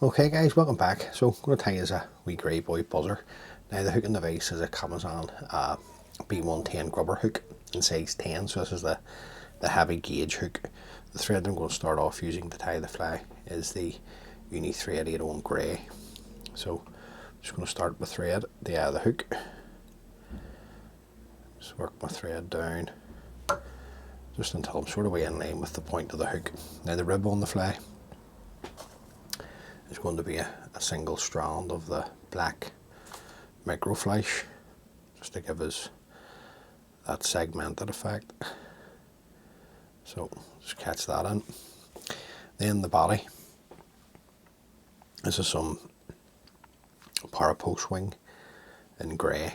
Okay guys, welcome back. So I'm going to tie you as a wee grey boy buzzer. Now the hook in the vise is a Kamasan B110 grubber hook in size 10, so this is the heavy gauge hook. The thread I'm going to start off using to tie the fly is the Uni Thread 801 grey. So I'm just going to start with thread the eye of the hook. Just work my thread down just until I'm sort of way in line with the point of the hook. Now the rib on the fly is going to be a single strand of the black microflash, just to give us that segmented effect. So just catch that in. Then the body, this is some parapost wing in grey.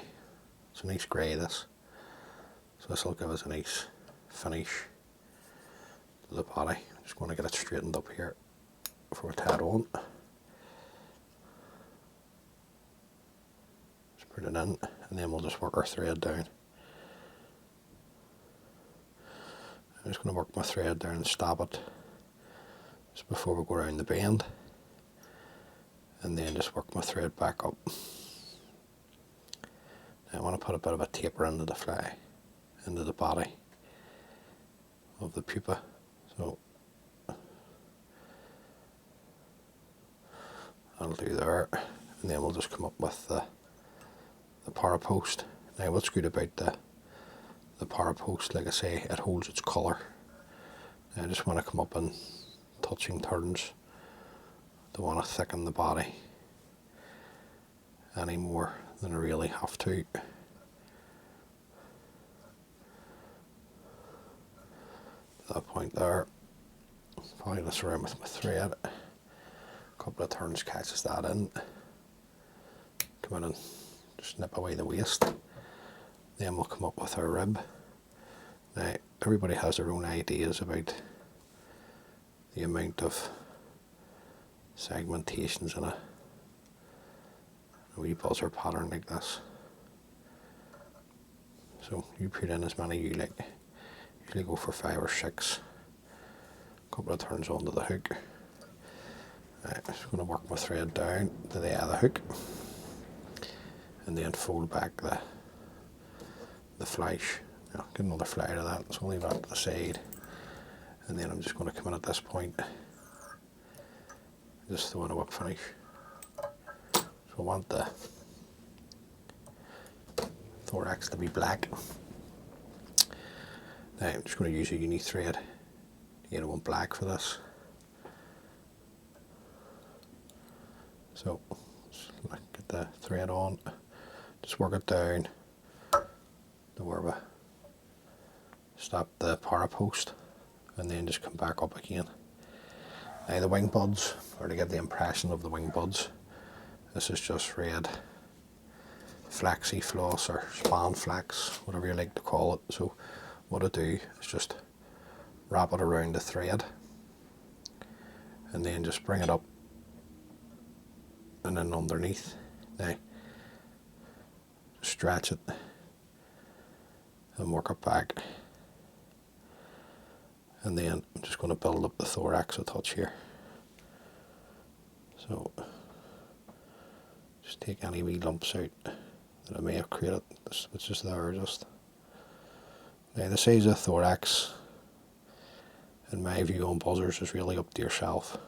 It's a nice grey this. So this will give us a nice finish to the body. Just going to get it straightened up here before we tie it on. Put it in, and then we'll just work our thread down. I'm just going to work my thread down and stab it just before we go around the bend, and then just work my thread back up. Now I want to put a bit of a taper into the fly, into the body of the pupa. So that'll do there, and then we'll just come up with the parapost. Now what's good about the parapost, like I say, it holds its colour. I just want to come up in touching turns. Don't want to thicken the body any more than I really have to. At that point there, follow this around with my thread. A couple of turns catches that in. Come in and snip away the waist. Then we'll come up with our rib. Now everybody has their own ideas about the amount of segmentations in a wee buzzer pattern like this. So you put in as many you like. Usually go for 5 or 6. A couple of turns onto the hook. Right, I'm just going to work my thread down to the eye of the hook, and then fold back the flash. Get another fly to that, so I'll leave that to the side. And then I'm just going to come in at this point, just throw in a whip finish. So I want the thorax to be black. Now I'm just going to use a Uni Thread 801 black for this. So just get the thread on. Just work it down to where we stop the parapost, and then just come back up again. Now the wing buds, or to give the impression of the wing buds, this is just red flexi floss or span flax, whatever you like to call it. So what I do is just wrap it around the thread, and then just bring it up and then underneath. Now stretch it and work it back, and then I'm just going to build up the thorax a touch here. So just take any wee lumps out that I may have created. This was just there just. Now the size of the thorax, in my view on buzzers, is really up to yourself.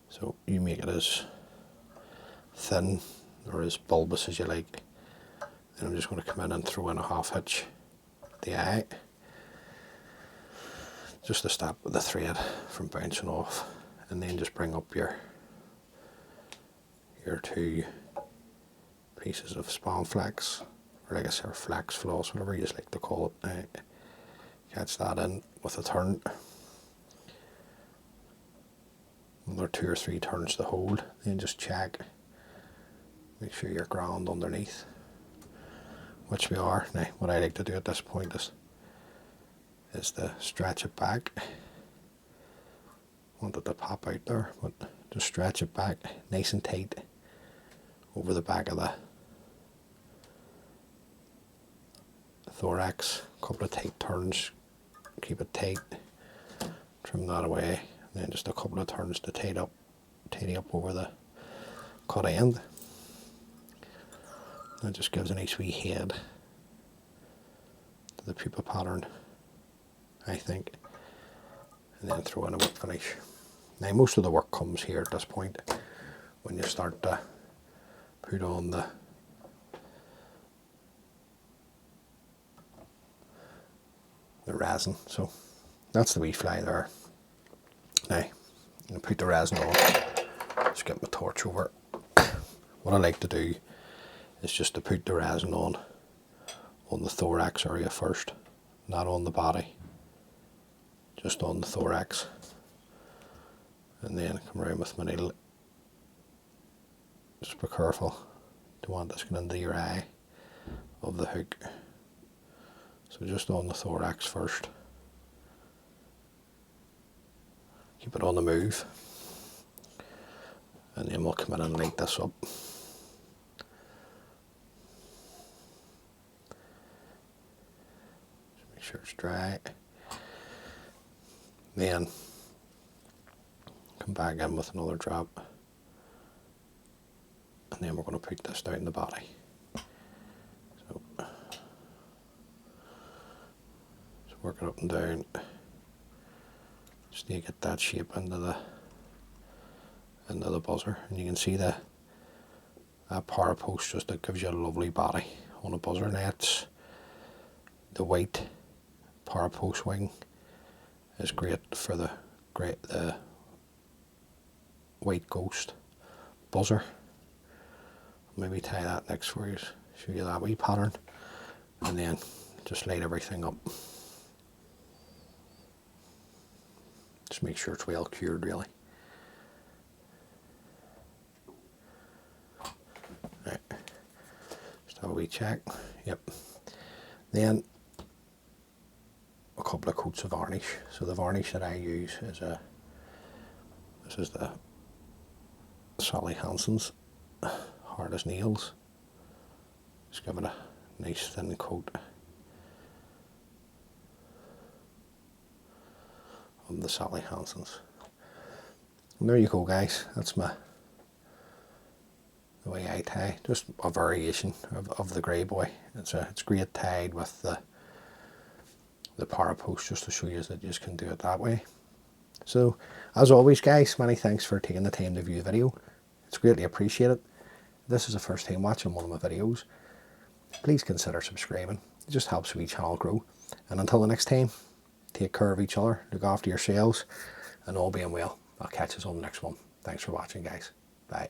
So you make it as thin or as bulbous as you like. And I'm just going to come in and throw in a half hitch the eye, just to stop the thread from bouncing off, and then just bring up your 2 pieces of span flax, or like I said, flax floss, whatever you just like to call it. Catch that in with a turn. Another 2 or 3 turns to hold, then just check. Make sure you're ground underneath, which we are. Now what I like to do at this point is to stretch it back. Want it to pop out there, but just stretch it back nice and tight over the back of the thorax. A couple of tight turns, keep it tight, trim that away, and then just a couple of turns to tighten up tidy up over the cut end. That just gives a nice wee head to the pupa pattern, I think. And then throw in a whip finish. Now most of the work comes here at this point when you start to put on the resin. So that's the wee fly there. Now I'm going to put the resin on. Just get my torch over. What I like to do is just to put the resin on the thorax area first, not on the body, just on the thorax, and then come around with my needle. Just be careful, don't want this going into your eye of the hook. So just on the thorax first. Keep it on the move, and then we'll come in and light this up. Just make sure it's dry. Then come back in with another drop, and then we're going to put this down the body. So just work it up and down. Just need to get that shape into the buzzer, and you can see that para post just, it gives you a lovely body on a buzzer. Now it's the white para post wing is great for the white ghost buzzer. Maybe tie that next for you, show you that wee pattern, and then just light everything up. Just make sure it's well cured, really. Right. Just have a wee check. Yep. Then a couple of coats of varnish. So the varnish that I use is this is the Sally Hansen's Hard as Nails. Just give it a nice thin coat of the Sally Hansen's. And there you go, guys. That's the way I tie. Just a variation of the grey boy. It's great tied with the para post, just to show you that you just can do it that way. So as always, guys, many thanks for taking the time to view the video. It's greatly appreciated. If this is the first time watching one of my videos, please consider subscribing. It just helps the channel grow. And until the next time, take care of each other, look after yourselves, and all being well, I'll catch you on the next one. Thanks for watching, guys. Bye.